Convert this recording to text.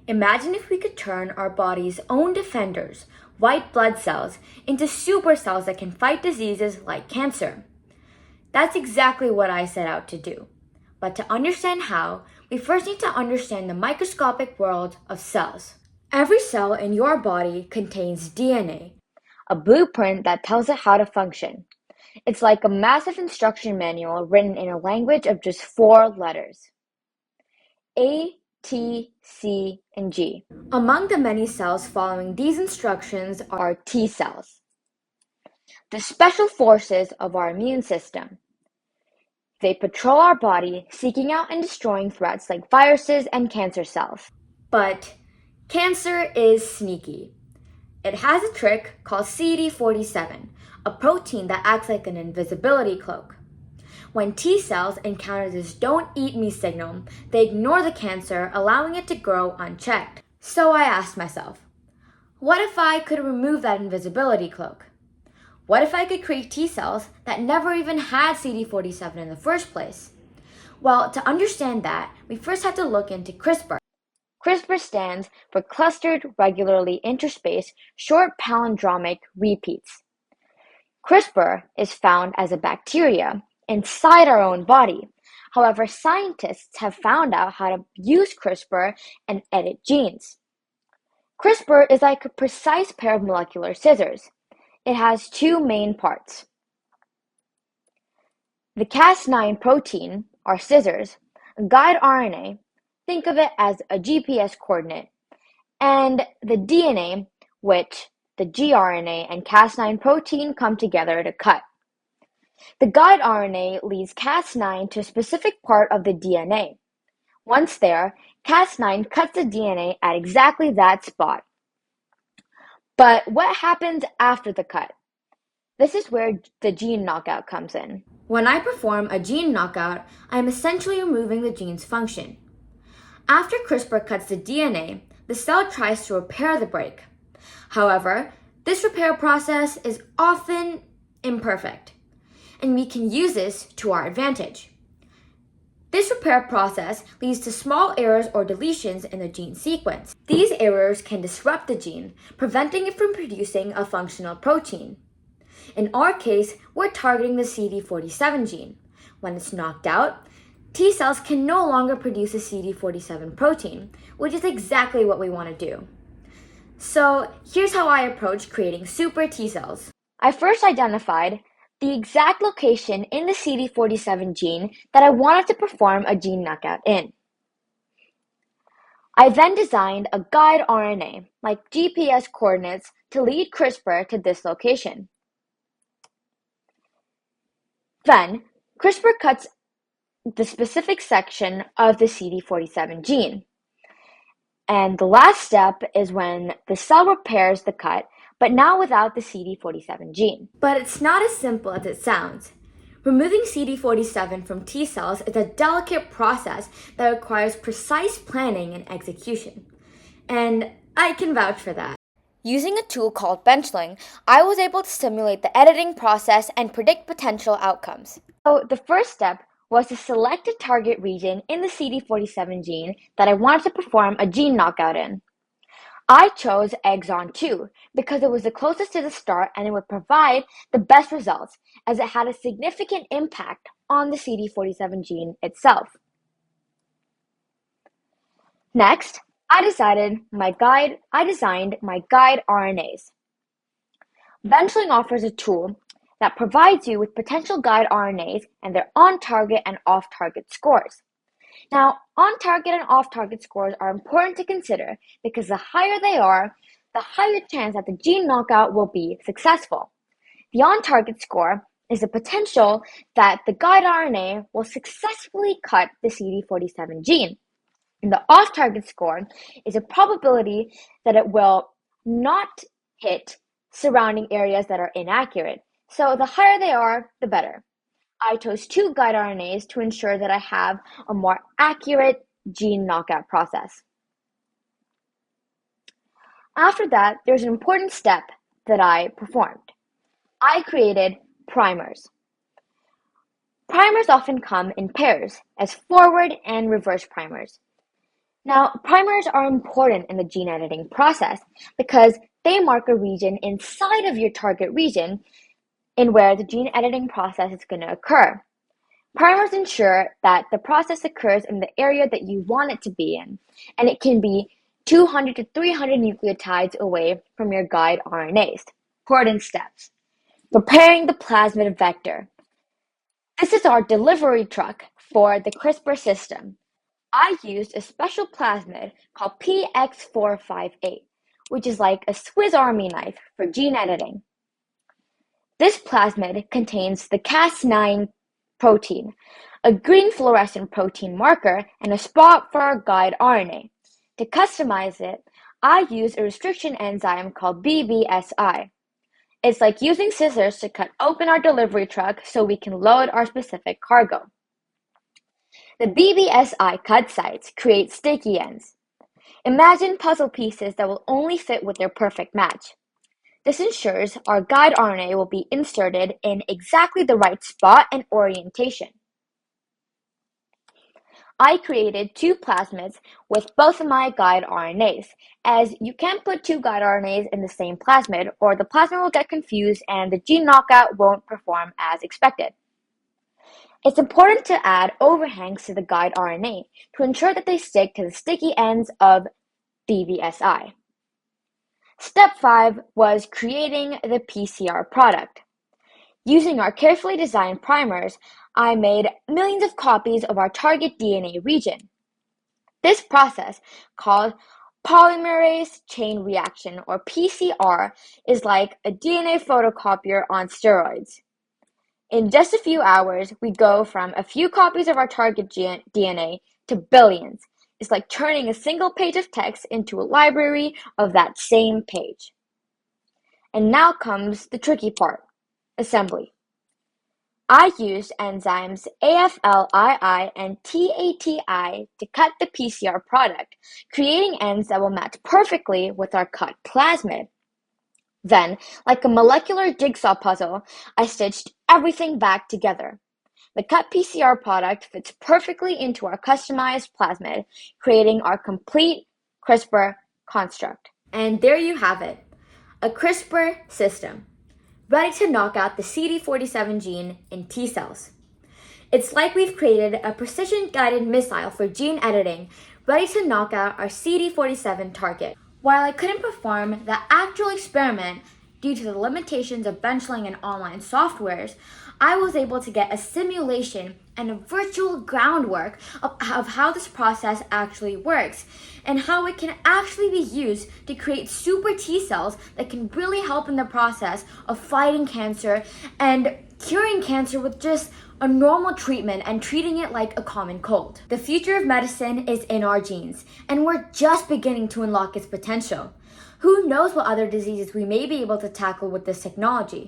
Imagine if we could turn our body's own defenders, white blood cells, into super cells that can fight diseases like cancer. That's exactly what I set out to do. But to understand how, we first need to understand the microscopic world of cells. Every cell in your body contains DNA, a blueprint that tells it how to function. It's like a massive instruction manual written in a language of just 4 letters: A, T, C, and G. Among the many cells following these instructions are T cells, the special forces of our immune system. They patrol our body, seeking out and destroying threats like viruses and cancer cells. But cancer is sneaky. It has a trick called CD47, a protein that acts like an invisibility cloak. When T cells encounter this "don't eat me" signal, they ignore the cancer, allowing it to grow unchecked. So I asked myself, what if I could remove that invisibility cloak? What if I could create T cells that never even had CD47 in the first place? Well, to understand that, we first have to look into CRISPR. CRISPR stands for Clustered Regularly Interspaced Short Palindromic Repeats. CRISPR is found as a bacteria inside our own body. However, scientists have found out how to use CRISPR and edit genes. CRISPR is like a precise pair of molecular scissors. It has 2 main parts. The Cas9 protein, or scissors, a guide RNA, think of it as a GPS coordinate, and the DNA, which the gRNA and Cas9 protein come together to cut. The guide RNA leads Cas9 to a specific part of the DNA. Once there, Cas9 cuts the DNA at exactly that spot. But what happens after the cut? This is where the gene knockout comes in. When I perform a gene knockout, I am essentially removing the gene's function. After CRISPR cuts the DNA, the cell tries to repair the break. However, this repair process is often imperfect, and we can use this to our advantage. This repair process leads to small errors or deletions in the gene sequence. These errors can disrupt the gene, preventing it from producing a functional protein. In our case, we're targeting the CD47 gene. When it's knocked out, T cells can no longer produce a CD47 protein, which is exactly what we want to do. So here's how I approach creating super T cells. I first identified the exact location in the CD47 gene that I wanted to perform a gene knockout in. I then designed a guide RNA, like GPS coordinates, to lead CRISPR to this location. Then, CRISPR cuts the specific section of the CD47 gene. And the last step is when the cell repairs the cut, but now without the CD47 gene. But it's not as simple as it sounds. Removing CD47 from T cells is a delicate process that requires precise planning and execution. And I can vouch for that. Using a tool called Benchling, I was able to simulate the editing process and predict potential outcomes. So the first step was to select a target region in the CD47 gene that I wanted to perform a gene knockout in. I chose exon 2 because it was the closest to the start and it would provide the best results as it had a significant impact on the CD47 gene itself. Next, I designed my guide RNAs. Benchling offers a tool that provides you with potential guide RNAs and their on-target and off-target scores. Now, on-target and off-target scores are important to consider because the higher they are, the higher chance that the gene knockout will be successful. The on-target score is the potential that the guide RNA will successfully cut the CD47 gene. And the off-target score is a probability that it will not hit surrounding areas that are inaccurate. So the higher they are, the better. I chose 2 guide RNAs to ensure that I have a more accurate gene knockout process. After that, there's an important step that I performed. I created primers. Primers often come in pairs as forward and reverse primers. Now, primers are important in the gene editing process because they mark a region inside of your target region in where the gene editing process is going to occur. Primers ensure that the process occurs in the area that you want it to be in, and it can be 200 to 300 nucleotides away from your guide RNAs. Important steps. Preparing the plasmid vector. This is our delivery truck for the CRISPR system. I used a special plasmid called PX458, which is like a Swiss Army knife for gene editing. This plasmid contains the Cas9 protein, a green fluorescent protein marker, and a spot for our guide RNA. To customize it, I use a restriction enzyme called BBSI. It's like using scissors to cut open our delivery truck so we can load our specific cargo. The BBSI cut sites create sticky ends. Imagine puzzle pieces that will only fit with their perfect match. This ensures our guide RNA will be inserted in exactly the right spot and orientation. I created two plasmids with both of my guide RNAs, as you can't put two guide RNAs in the same plasmid or the plasmid will get confused and the gene knockout won't perform as expected. It's important to add overhangs to the guide RNA to ensure that they stick to the sticky ends of BBSI. Step 5 was creating the PCR product. Using our carefully designed primers, I made millions of copies of our target DNA region. This process, called polymerase chain reaction or PCR, is like a DNA photocopier on steroids. In just a few hours, we go from a few copies of our target DNA to billions. It's like turning a single page of text into a library of that same page. And now comes the tricky part, assembly. I used enzymes AFLII and TATI to cut the PCR product, creating ends that will match perfectly with our cut plasmid. Then, like a molecular jigsaw puzzle, I stitched everything back together. The cut PCR product fits perfectly into our customized plasmid, creating our complete CRISPR construct. And there you have it, a CRISPR system, ready to knock out the CD47 gene in T cells. It's like we've created a precision-guided missile for gene editing, ready to knock out our CD47 target. While I couldn't perform the actual experiment due to the limitations of Benchling and online softwares, I was able to get a simulation and a virtual groundwork of how this process actually works and how it can actually be used to create super T cells that can really help in the process of fighting cancer and curing cancer with just a normal treatment and treating it like a common cold. The future of medicine is in our genes, and we're just beginning to unlock its potential. Who knows what other diseases we may be able to tackle with this technology?